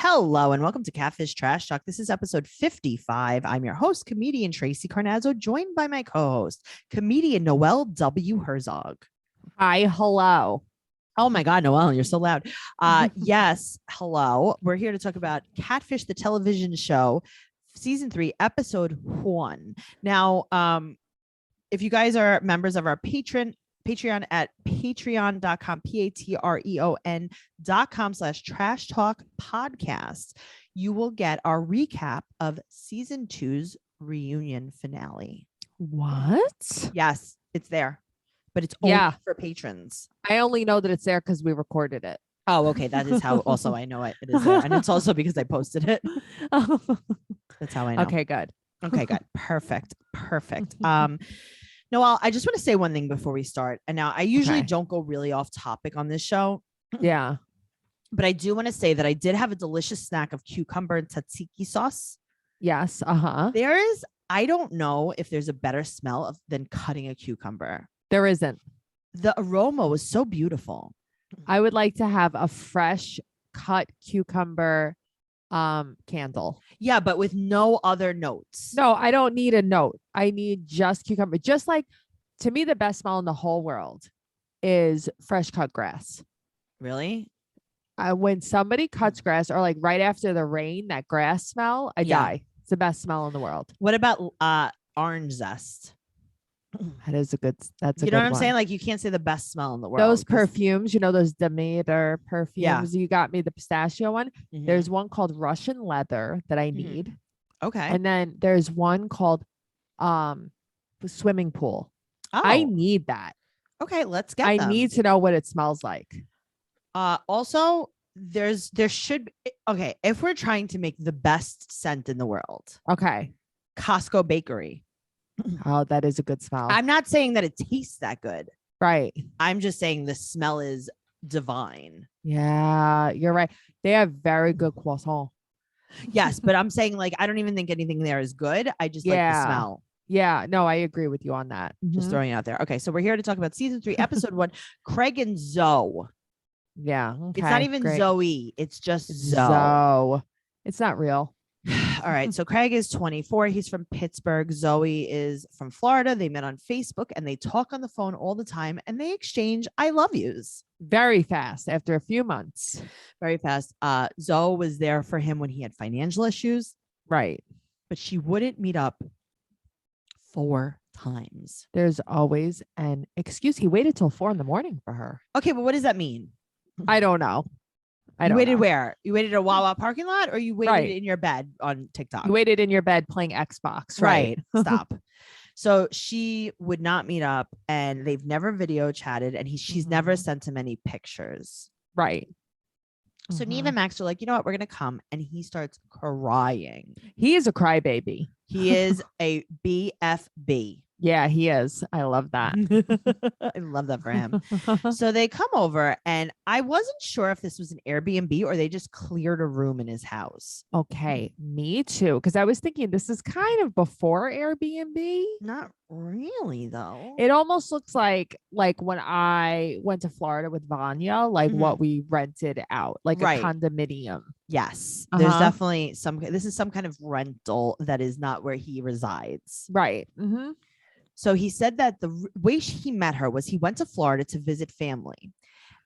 Hello and welcome to Catfish Trash Talk. This is episode 55. I'm your host, comedian Tracey Carnazzo, joined by my co-host, comedian Noelle W. Herzog. Hi, hello. Oh my God, Noelle, you're so loud. Yes, hello. We're here to talk about Catfish, the television show, season 3, episode 1. Now, if you guys are members of our Patreon at patreon.com, patreon.com/trash talk podcast, you will get our recap of season 2's reunion finale. What? Yes, it's there, but it's only for patrons. I only know that it's there because we recorded it. Oh, okay. That is how also I know it is there. And it's also because I posted it. That's how I know. Okay, good. Okay, good. Perfect. Noelle, I just want to say one thing before we start. And now I usually don't go really off topic on this show. Yeah. But I do want to say that I did have a delicious snack of cucumber and tzatziki sauce. Yes. I don't know if there's a better smell than cutting a cucumber. There isn't. The aroma was so beautiful. I would like to have a fresh cut cucumber candle. Yeah, but with no other notes. No, I don't need a note. I need just cucumber. Just like, to me, the best smell in the whole world is fresh cut grass. Really? When somebody cuts grass, or like right after the rain, that grass smell, I die. It's the best smell in the world. What about orange zest? That's a good what I'm saying? Like, you can't say the best smell in the world. Those perfumes, those Demeter perfumes. Yeah. You got me the pistachio one. Mm-hmm. There's one called Russian leather that I need. Okay. And then there's one called swimming pool. Oh. I need that. Okay, let's get I them. need to know what it smells like. Also, there should be, okay, if we're trying to make the best scent in the world. Okay. Costco bakery. Oh, that is a good smell. I'm not saying that it tastes that good. Right. I'm just saying the smell is divine. Yeah, you're right. They have very good croissant. Yes, but I'm saying, like, I don't even think anything there is good. I just like the smell. Yeah, no, I agree with you on that. Just throwing it out there. Okay, so we're here to talk about season 3, episode 1, Craig and Zoe. Yeah. Okay, it's not even great. Zoe. It's just Zoe. It's not real. All right. So Craig is 24. He's from Pittsburgh. Zoe is from Florida. They met on Facebook and they talk on the phone all the time and they exchange I love yous. Very fast after a few months. Very fast. Zoe was there for him when he had financial issues. Right. But she wouldn't meet up 4 times. There's always an excuse. He waited till 4 a.m. for her. Okay. But what does that mean? I don't know. You waited where? You waited at a Wawa parking lot or you waited in your bed on TikTok? You waited in your bed playing Xbox. Right. Stop. So she would not meet up and they've never video chatted and she's never sent him any pictures. Right. So Neve and Max are like, you know what? We're going to come. And he starts crying. He is a crybaby. He is a BFB. Yeah, he is. I love that. I love that for him. So they come over and I wasn't sure if this was an Airbnb or they just cleared a room in his house. Okay, me too. Because I was thinking this is kind of before Airbnb. Not really, though. It almost looks like when I went to Florida with Vanya, like what we rented out, like a condominium. Yes, there's definitely this is some kind of rental that is not where he resides. Right. So he said that the way he met her was he went to Florida to visit family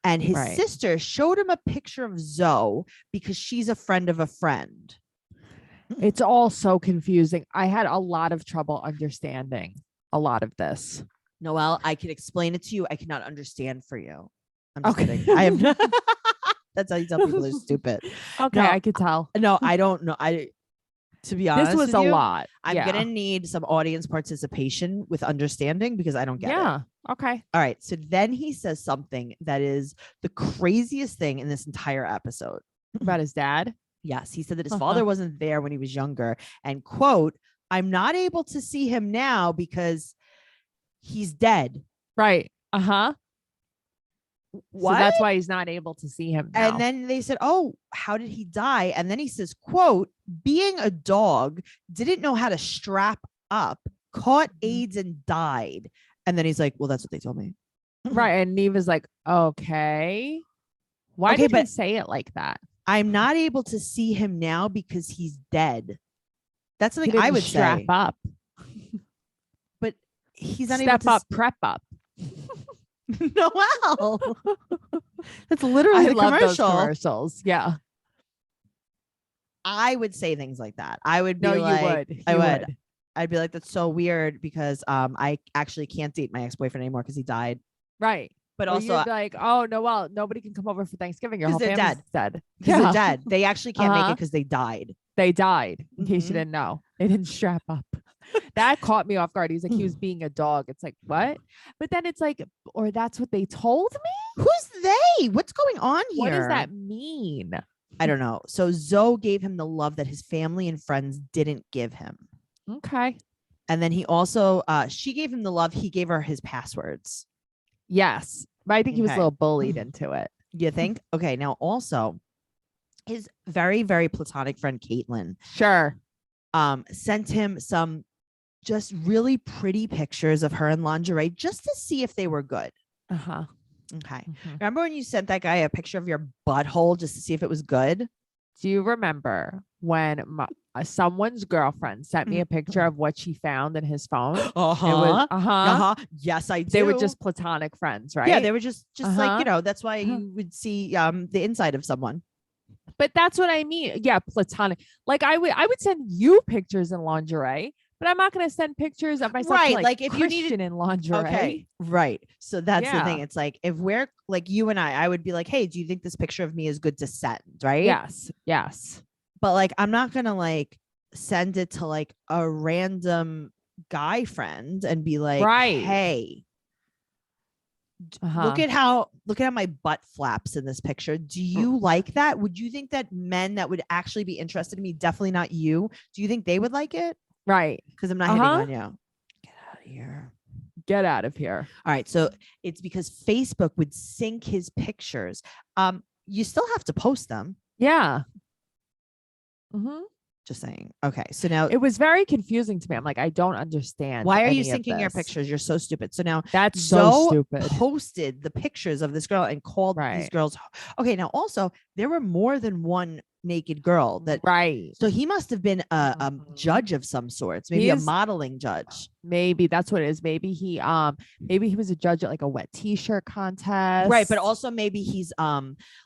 and his sister showed him a picture of Zoe because she's a friend of a friend. It's all so confusing. I had a lot of trouble understanding a lot of this. Noelle, I can explain it to you. I cannot understand for you. I'm just kidding. I am. That's how you tell people they're stupid. Okay, no, I could tell. No, I don't know. To be honest, this was a lot. I'm gonna need some audience participation with understanding because I don't get it. Yeah. Okay. All right. So then he says something that is the craziest thing in this entire episode. About his dad? Yes. He said that his father wasn't there when he was younger. And quote, I'm not able to see him now because he's dead. Right. What? So that's why he's not able to see him now. And then they said, oh, how did he die? And then he says, quote, being a dog, didn't know how to strap up, caught AIDS and died. And then he's like, well, that's what they told me. Right. And Neve is like, okay. Why did he say it like that? I'm not able to see him now because he's dead. That's He something I didn't would strap say. up. But he's not able Step to up, prep up. Noelle. That's literally I the love those commercial. commercials. Yeah. I would say things like that. I would be No, like, you would. I You would. would. I'd be like, that's so weird because I actually can't date my ex-boyfriend anymore because he died. Right. But Or also you'd be like, oh no, well, nobody can come over for Thanksgiving. Your whole 'cause they're family's dead. because they're dead. They actually can't make it Uh-huh. because they died. They died. In case you Mhm. didn't know, they didn't strap up. That caught me off guard. He's like, he was being a dog. It's like, what? But then it's like, or that's what they told me. Who's they? What's going on here? What does that mean? I don't know. So Zoe gave him the love that his family and friends didn't give him. Okay. And then he also, she gave him the love. He gave her his passwords. Yes. But I think he was a Okay. little bullied into it. You think? Okay. Now also his very, very platonic friend, Caitlin, Sure. sent him some just really pretty pictures of her in lingerie just to see if they were good. Uh-huh. Okay. Mhm. Remember when you sent that guy a picture of your butthole just to see if it was good? Do you remember when someone's girlfriend sent me a picture of what she found in his phone? Uh-huh. It was Yes, I do. They were just platonic friends, right? Yeah, they were just like, Uh-huh. you know, that's why you would see the inside of someone. But that's what I mean. Yeah, platonic. Like I would send you pictures in lingerie, but I'm not going to send pictures of myself Right, to, like if you Christian needed in lingerie. Okay. Right. So that's the thing. Yeah. It's like if we're like you and I would be like, hey, do you think this picture of me is good to send? Right. Yes. Yes. But like I'm not gonna like send it to like a random guy friend and be like, Right. hey, Uh-huh. look at how my butt flaps in this picture. Do you like that? Would you think that men that would actually be interested in me, definitely not you, do you think they would like it? Right. Because I'm not hitting on you. Get out of here. Get out of here. All right. So it's because Facebook would sync his pictures. You still have to post them. Yeah. Mm-hmm. Just saying. Okay. So now It was very confusing to me. I'm like, I don't understand. why are you any of syncing your this. pictures? You're so stupid. So now That's so Zoe stupid. posted the pictures of this girl and called these Right. girls. Okay. Now also there were more than one naked girl that Right. so he must have been a judge of some sorts, maybe a He's- modeling judge. Maybe that's what it is. Maybe he was a judge at like a wet t-shirt contest. Right, but also maybe he's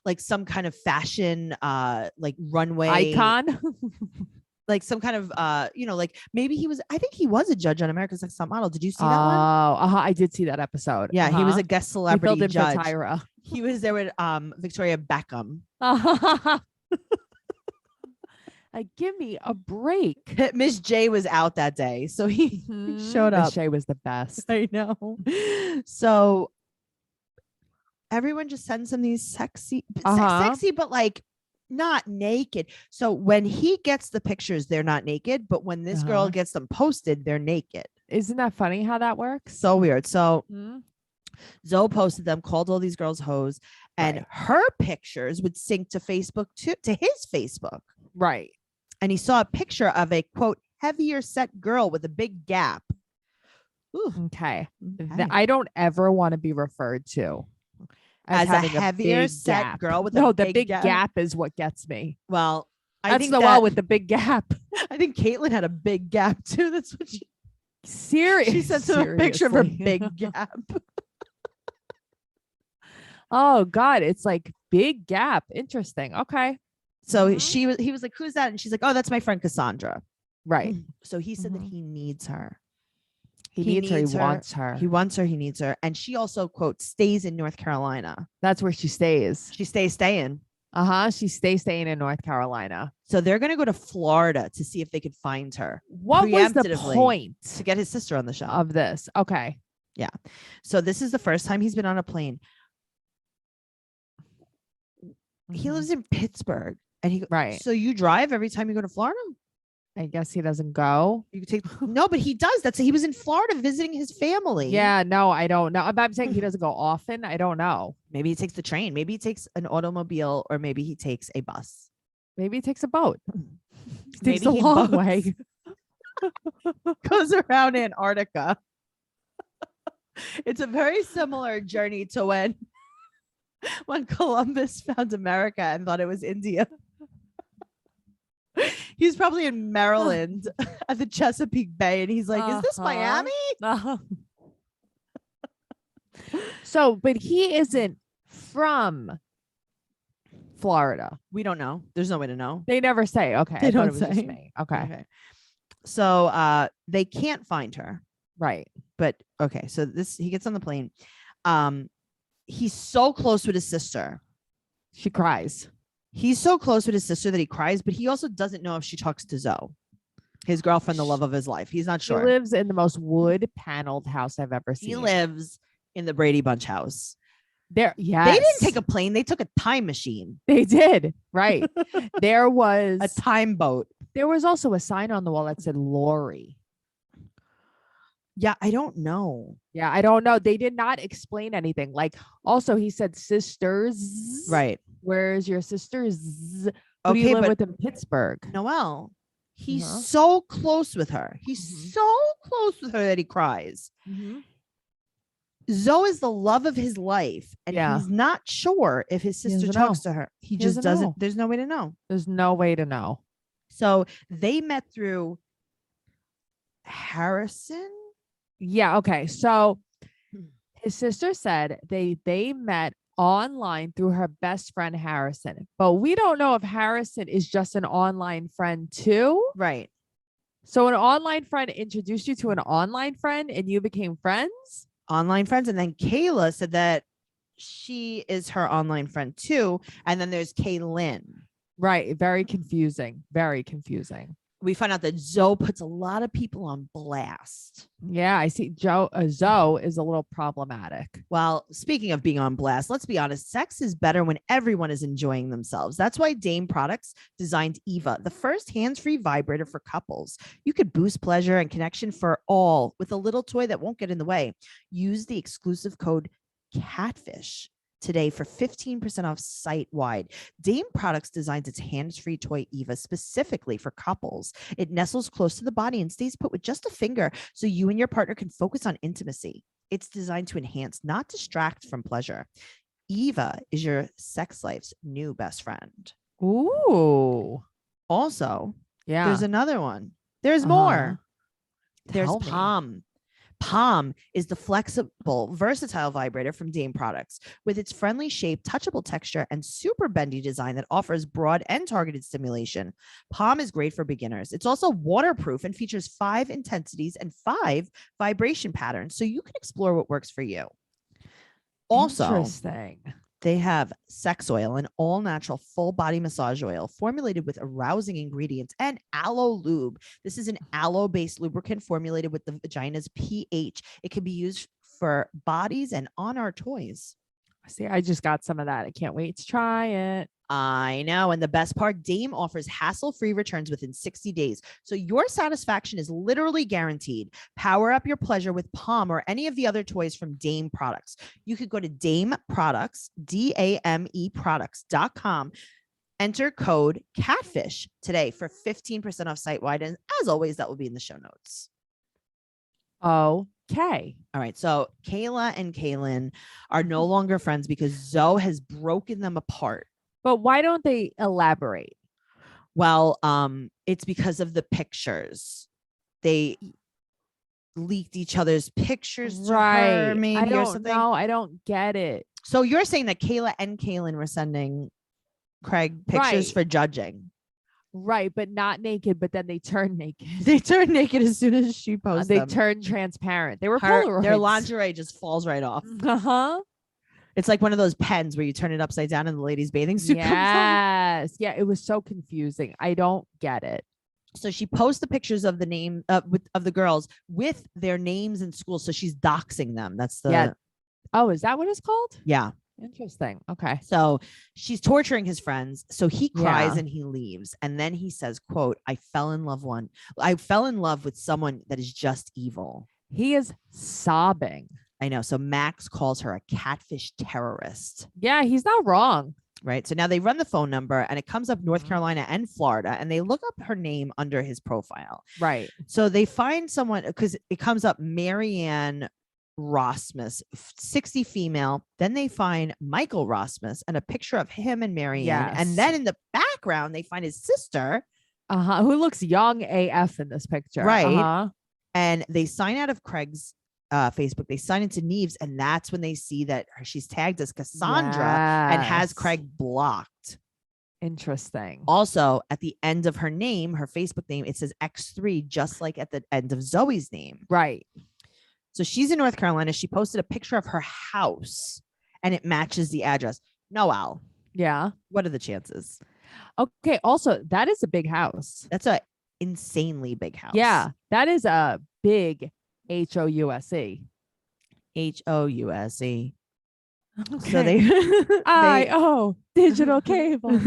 like some kind of fashion like runway icon. like some kind of you know, like maybe I think he was a judge on America's Next Top Model. Did you see that one? Oh, I did see that episode. Yeah, he was a guest He celebrity filled in judge. for Tyra. He was there with Victoria Beckham. Like, give me a break. Miss J was out that day, so he showed up. Miss J was the best. I know. So everyone just sends him these sexy, sexy, but like not naked. So when he gets the pictures, they're not naked, but when this girl gets them posted, they're naked. Isn't that funny how that works? So weird. So Mm-hmm. Zoe posted them, called all these girls hoes, and her pictures would sync to Facebook to his Facebook. Right. And he saw a picture of a quote heavier set girl with a big gap. Ooh. Okay. I don't ever want to be referred to as a having heavier big set gap. girl with no, a the big gap. gap is what gets me. Well, I That's think the wall with the big gap. I think Caitlin had a big gap too. That's what she Seriously. sent him a picture of her big gap. Oh God, it's like big gap. Interesting. Okay. So he was like, who's that? And she's like, oh, that's my friend Cassandra. Right. So he said that he needs her. He needs her. He wants her. He wants her. He needs her. And she also, quote, stays in North Carolina. That's where she stays. She stays staying. She stays staying in North Carolina. So they're going to go to Florida to see if they could find her. What was the point to get his sister on the show of this? Okay. Yeah. So this is the first time he's been on a plane. He lives in Pittsburgh. And he So you drive every time you go to Florida? I guess he doesn't go. You could take no, but he does. He was in Florida visiting his family. Yeah, no, I don't know. I'm saying he doesn't go often. I don't know. Maybe he takes the train. Maybe he takes an automobile, or maybe he takes a bus. Maybe he takes a boat. He takes Maybe a long way. Goes around Antarctica. It's a very similar journey to when when Columbus found America and thought it was India. He was probably in Maryland at the Chesapeake Bay, and he's like, "Is this Miami?" Uh-huh. So, but he isn't from Florida. We don't know. There's no way to know. They never say. Okay. They I thought don't it was just say. me. Okay. So they can't find her. Right. But okay, so he gets on the plane. He's so close with his sister. She cries. He's so close with his sister that he cries, but he also doesn't know if she talks to Zoe, his girlfriend, the love of his life. He's not sure. He lives in the most wood paneled house I've ever seen. He lives in the Brady Bunch house. There, yes. They didn't take a plane. They took a time machine. They did. Right. There was a time boat. There was also a sign on the wall that said Lori. Yeah, I don't know. Yeah, I don't know. They did not explain anything. Like, also, he said sisters. Right. Where's your sisters? Who do Okay, you live but with in Pittsburgh? Noelle, he's so close with her. He's so close with her that he cries. Zoe is the love of his life, and he's not sure if his sister talks to her. He just doesn't know. There's no way to know. There's no way to know. So they met through Harrison. Yeah. Okay. So his sister said they met online through her best friend Harrison, but we don't know if Harrison is just an online friend too. Right. So an online friend introduced you to an online friend and you became friends? Online friends. And then Kayla said that she is her online friend too. And then there's Kaylin. Right. Very confusing. Very confusing. We find out that Zoe puts a lot of people on blast. Yeah, I see. Zoe is a little problematic. Well, speaking of being on blast, let's be honest. Sex is better when everyone is enjoying themselves. That's why Dame Products designed Eva, the first hands-free vibrator for couples. You could boost pleasure and connection for all with a little toy that won't get in the way. Use the exclusive code CATFISH today for 15% off site-wide. Dame Products designs its hands-free toy Eva specifically for couples. It nestles close to the body and stays put with just a finger so you and your partner can focus on intimacy. It's designed to enhance, not distract from pleasure. Eva is your sex life's new best friend. Ooh. Also, yeah, there's another one. There's more. There's Palm. Palm is the flexible, versatile vibrator from Dame Products. With its friendly shape, touchable texture, and super bendy design that offers broad and targeted stimulation, Palm is great for beginners. It's also waterproof and features 5 intensities and 5 vibration patterns, so you can explore what works for you. Also, interesting. They have Sex Oil, an all-natural full-body massage oil formulated with arousing ingredients, and Aloe Lube. This is an aloe-based lubricant formulated with the vagina's pH. It can be used for bodies and on our toys. See, I just got some of that. I can't wait to try it. I know. And the best part, Dame offers hassle-free returns within 60 days. So your satisfaction is literally guaranteed. Power up your pleasure with Palm or any of the other toys from Dame Products. You could go to Dame Products, DAME products.com. Enter code CATFISH today for 15% off site-wide. And as always, that will be in the show notes. Okay. All right. So Kayla and Kaylin are no longer friends because Zoe has broken them apart. But why don't they elaborate? Well, it's because of the pictures. They leaked each other's pictures to her, maybe, I don't or something. know. I don't get it. So you're saying that Kayla and Kaylin were sending Craig pictures for judging. Right, but not naked, but then they turn naked. They turn naked as soon as she posts they them. turn transparent. They were Polaroids. Their lingerie just falls right off. Uh-huh. It's like one of those pens where you turn it upside down and the lady's bathing suit comes on. Yes. Yeah, it was so confusing. I don't get it. So she posts the pictures of the name of the girls with their names and schools. So she's doxing them. That's the. Yeah. Oh, is that what it's called? Yeah. Interesting. Okay. So she's torturing his friends. So he cries and he leaves. And then he says, quote, I fell in love with someone that is just evil. He is sobbing. I know. So Max calls her a catfish terrorist. Yeah, he's not wrong. Right. So now they run the phone number and it comes up North Carolina and Florida, and they look up her name under his profile. Right. So they find someone because it comes up Marianne Rosmus, 60 female. Then they find Michael Rosmus and a picture of him and Marianne. Yes. And then in the background, they find his sister. Who looks young AF in this picture. Right. And they sign out of Craig's Facebook. They sign into Neve's, and that's when they see that she's tagged as Cassandra and has Craig blocked. Interesting. Also, at the end of her name, her Facebook name, it says X3, just like at the end of Zoe's name. Right. So she's in North Carolina. She posted a picture of her house, and it matches the address. Noelle. Yeah. What are the chances? Okay. Also, that is a big house. That's a insanely big house. Yeah. That is a big HOUSE. HOUSE. Okay. So they digital cable.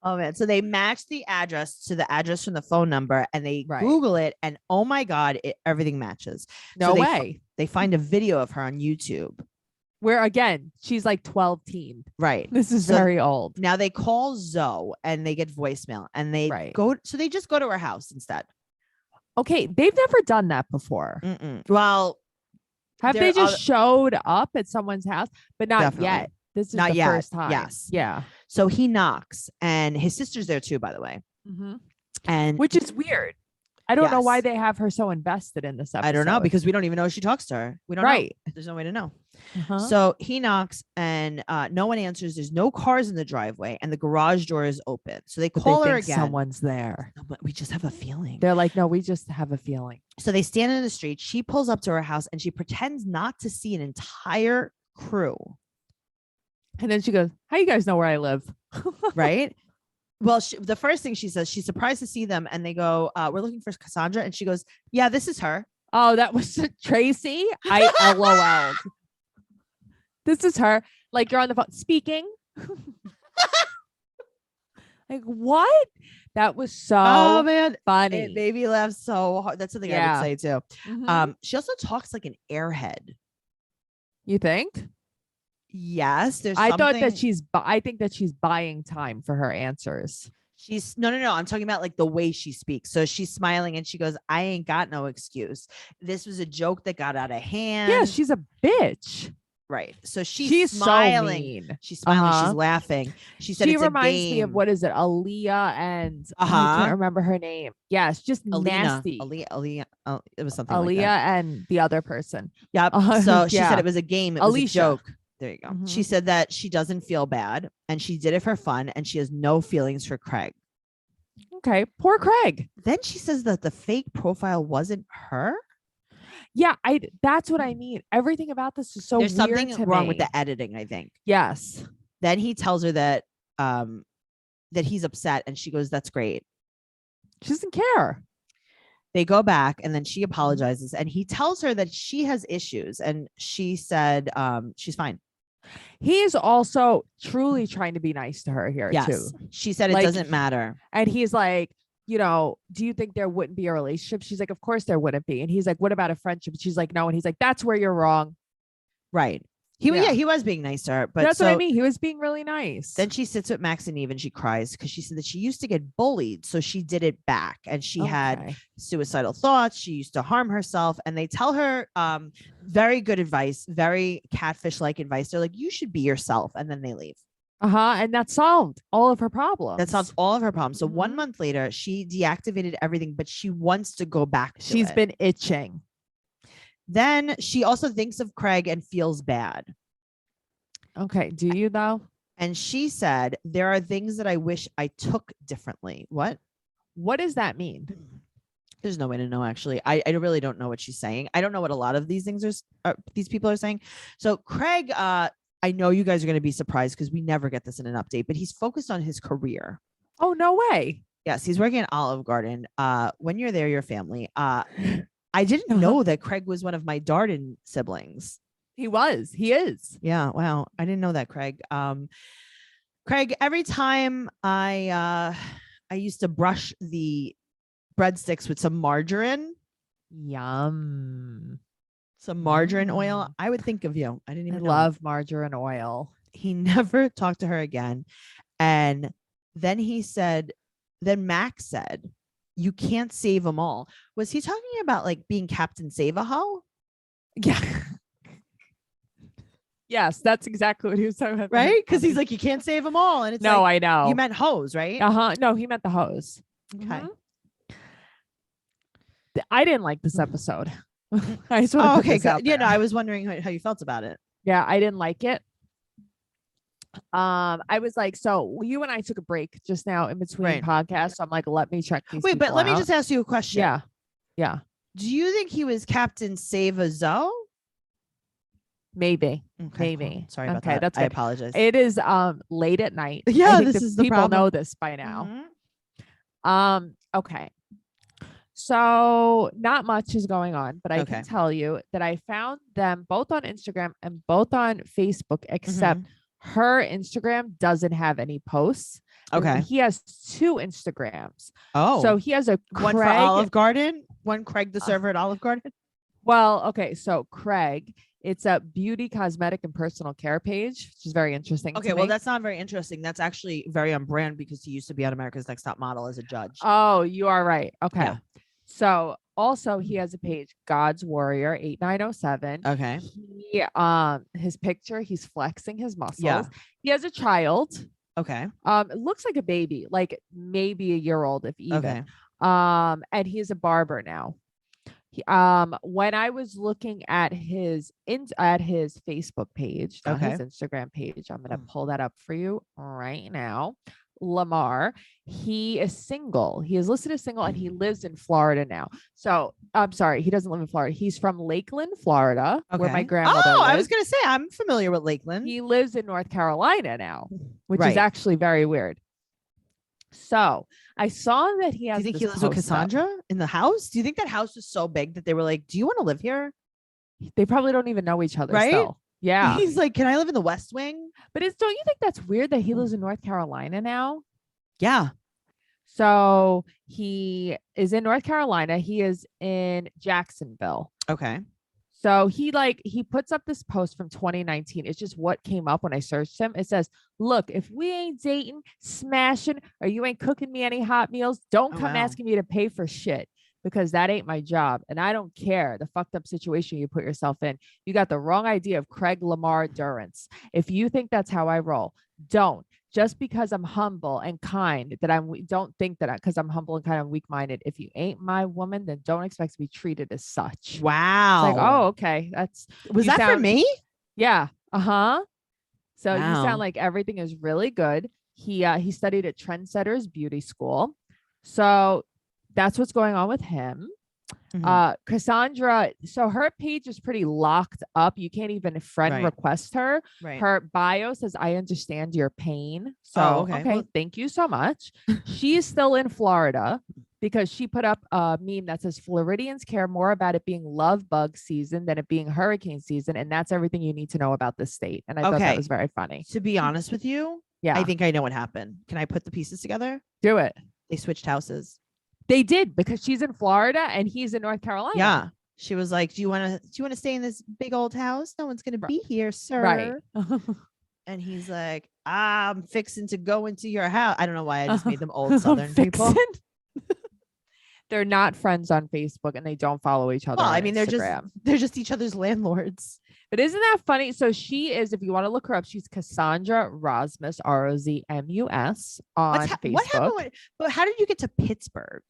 Oh man. So they match the address to the address from the phone number, and they Google it, and oh my God, everything matches. No way. They find a video of her on YouTube. Where again, she's like 12 teen. Right. This is very old. Now they call Zoe and they get voicemail, and they so they just go to her house instead. Okay. They've never done that before. Well, have they just showed up at someone's house? But not Definitely. yet. This is not the yet. first time. Yes. Yeah. So he knocks, and his sister's there too, by the way. And which is weird. I don't know why they have her so invested in this episode. I don't know, because we don't even know if she talks to her. We don't know. There's no way to know. So he knocks, and no one answers. There's no cars in the driveway, and the garage door is open. So they call her again. Someone's there. No, but we just have a feeling. They're like, no, we just have a feeling. So they stand in the street. She pulls up to her house, and she pretends not to see an entire crew. And then she goes, how you guys know where I live? Right. Well, the first thing she says, she's surprised to see them, and they go, we're looking for Cassandra. And she goes, yeah, this is her. Oh, that was Tracey. I LOL'd. This is her. Like, you're on the phone speaking. Like, what? That was so funny. It made me laugh so hard. That's something I would say too. She also talks like an airhead. You think? Yes, there's. I thought that I think that she's buying time for her answers. She's no. I'm talking about like the way she speaks. So she's smiling and she goes, "I ain't got no excuse. This was a joke that got out of hand." Yeah, she's a bitch. Right. So she's smiling. So mean. She's smiling. She's laughing. She said, she reminds me of, what is it? Aaliyah and I can't remember her name. Yeah, it's just nasty. Aaliyah. It was something. Aaliyah like that. And the other person. Yep. So she said it was a game. It was a joke. There you go. Mm-hmm. She said that she doesn't feel bad, and she did it for fun, and she has no feelings for Craig. Okay, poor Craig. Then she says that the fake profile wasn't her. Yeah, that's what I mean. Everything about this is so There's weird. Something wrong with the editing, I think. Yes. Then he tells her that he's upset, and she goes, "That's great." She doesn't care. They go back, and then she apologizes, and he tells her that she has issues, and she said she's fine. He is also truly trying to be nice to her here too. She said it doesn't matter. And he's like, do you think there wouldn't be a relationship? She's like, of course there wouldn't be. And he's like, what about a friendship? She's like, no. And he's like, that's where you're wrong. Right. He was being nice to her, but that's what I mean. He was being really nice. Then she sits with Max and Eve, and she cries because she said that she used to get bullied, so she did it back, and she had suicidal thoughts. She used to harm herself, and they tell her very good advice, very Catfish-like advice. They're like, you should be yourself, and then they leave. And that solved all of her problems. That solves all of her problems. So 1 month later, she deactivated everything, but she wants to go back to She's been itching. Then she also thinks of Craig and feels bad. Okay. Do you though? And she said, there are things that I wish I took differently. What does that mean? There's no way to know, actually. I really don't know what she's saying. I don't know what a lot of these things these people are saying. So Craig, I know you guys are going to be surprised because we never get this in an update, but he's focused on his career. Oh, no way. Yes. He's working at Olive Garden. When you're there, your family, I didn't know that Craig was one of my Darden siblings. He is. Yeah. Wow. I didn't know that, Craig. Craig, every time I used to brush the breadsticks with some margarine. Yum. Some margarine oil. I would think of you. I didn't even love margarine oil. He never talked to her again. And then Max said you can't save them all. Was he talking about like being Captain Save a hoe? Yeah. Yes, that's exactly what he was talking about. Right? Because he's like, you can't save them all. And it's no, like, I know. you meant hose, right? No, he meant the hose. Okay. I didn't like this episode. I just want to put okay, this good. out Yeah, there. no, I was wondering how you felt about it. Yeah, I didn't like it. I was like, so you and I took a break just now in between podcasts. So I'm like, let me check these. Wait, but let me out. just ask you a question. Yeah. Yeah. Do you think he was Captain Save a Zoe? Maybe. Okay, Maybe. cool. Sorry about okay, that. That's I good. apologize. It is late at night. Yeah, I think this is the people problem. know this by now. Mm-hmm. Okay. So not much is going on, but I Okay. can tell you that I found them both on Instagram and both on Facebook, except her Instagram doesn't have any posts. Okay. He has 2 Instagrams. Oh. So he has a Craig, one for Olive Garden, one Craig the server at Olive Garden. Well, okay. So Craig, it's a beauty, cosmetic, and personal care page, which is very interesting. Okay, well, that's not very interesting. That's actually very on brand because he used to be on America's Next Top Model as a judge. Oh, you are right. Okay. Yeah. So also he has a page, God's Warrior 8907. Okay. He his picture, he's flexing his muscles. Yeah. He has a child. Okay. It looks like a baby, like maybe a year old, if even. Okay. And he's a barber now. When I was looking at his Facebook page, not his Instagram page, I'm gonna pull that up for you right now. Lamar, he is single. He is listed as single and he lives in Florida now. So I'm sorry, he doesn't live in Florida. He's from Lakeland, Florida, where my grandmother lives. I was gonna say I'm familiar with Lakeland. He lives in North Carolina now, which is actually very weird. So I saw that he has. Do you think he lives with Cassandra in the house? Do you think that house is so big that they were like, "Do you want to live here?" They probably don't even know each other, right? Still. Yeah. He's like, "Can I live in the West Wing?" But don't you think that's weird that he lives in North Carolina now? Yeah. So he is in North Carolina. He is in Jacksonville. Okay. So he puts up this post from 2019. It's just what came up when I searched him. It says, look, if we ain't dating, smashing, or you ain't cooking me any hot meals, don't come asking me to pay for shit, because that ain't my job. And I don't care the fucked up situation you put yourself in. You got the wrong idea of Craig Lamar Durrance. If you think that's how I roll, don't. Just because I'm humble and kind, don't think that because I'm humble and kind of weak-minded. If you ain't my woman, then don't expect to be treated as such. Wow. It's like, oh, okay. Was that for me? Yeah. So you sound like everything is really good. He studied at Trendsetters Beauty School. So that's what's going on with him. Cassandra, so her page is pretty locked up. You can't even friend request her. Her bio says, I understand your pain. So okay, well, thank you so much. She's still in Florida because she put up a meme that says Floridians care more about it being love bug season than it being hurricane season. And that's everything you need to know about this state. And I thought that was very funny. To be honest with you, I think I know what happened. Can I put the pieces together? Do it. They switched houses. They did, because she's in Florida and he's in North Carolina. Yeah. She was like, do you want to stay in this big old house? No one's going to be here, sir. Right. And he's like, I'm fixing to go into your house. I don't know why I just made them old Southern people. They're not friends on Facebook and they don't follow each other. Well, on I mean, Instagram. they're just each other's landlords. But isn't that funny? So she is, if you want to look her up, she's Cassandra Rosmus, Rozmus on Facebook. What happened? But how did you get to Pittsburgh?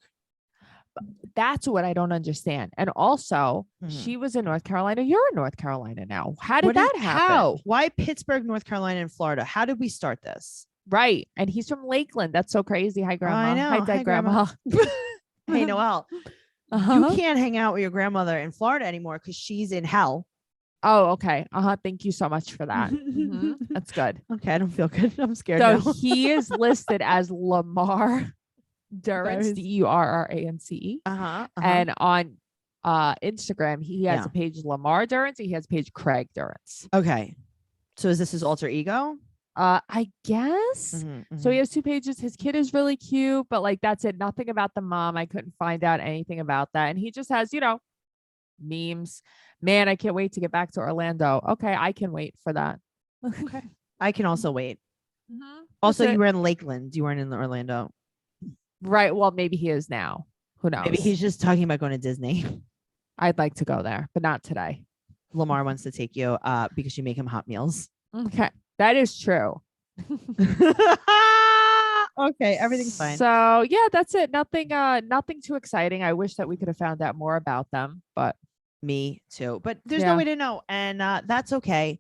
That's what I don't understand. And also, she was in North Carolina. You're in North Carolina now. How did that happen? How? Why Pittsburgh, North Carolina, and Florida? How did we start this? Right. And he's from Lakeland. That's so crazy. Hi, Grandma. I know. Hi, Dad, Grandma. Hey, Noelle. You can't hang out with your grandmother in Florida anymore because she's in hell. Oh, okay. Thank you so much for that. That's good. Okay, I don't feel good. I'm scared. So now. he is listed as Lamar Durrance, Durrance. And on Instagram, he has a page Lamar Durrance. He has a page Craig Durrance. Okay. So is this his alter ego? I guess. So he has 2 pages. His kid is really cute, but like that's it. Nothing about the mom. I couldn't find out anything about that. And he just has, memes. Man, I can't wait to get back to Orlando. Okay, I can wait for that. Okay. I can also wait. Also, you were in Lakeland. You weren't in Orlando. Right. Well, maybe he is now. Who knows? Maybe he's just talking about going to Disney. I'd like to go there, but not today. Lamar wants to take you because you make him hot meals. Okay. That is true. Okay, everything's fine. So yeah, that's it. Nothing too exciting. I wish that we could have found out more about them, but Me too. But there's Yeah. no way to know. And that's okay.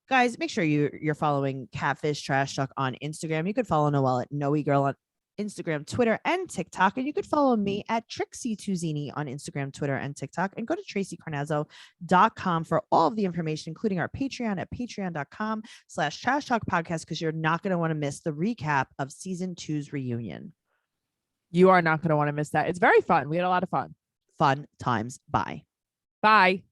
Guys, make sure you're following Catfish Trash Talk on Instagram. You could follow Noelle at Noe Girl on Instagram, Twitter, and TikTok. And you could follow me at Trixie Tuzini on Instagram, Twitter, and TikTok. And go to TraceyCarnazzo.com for all of the information, including our Patreon at patreon.com/Trash Talk Podcast, because you're not going to want to miss the recap of season 2's reunion. you are not going to want to miss that. It's very fun. We had a lot of fun. Fun times. Bye. Bye.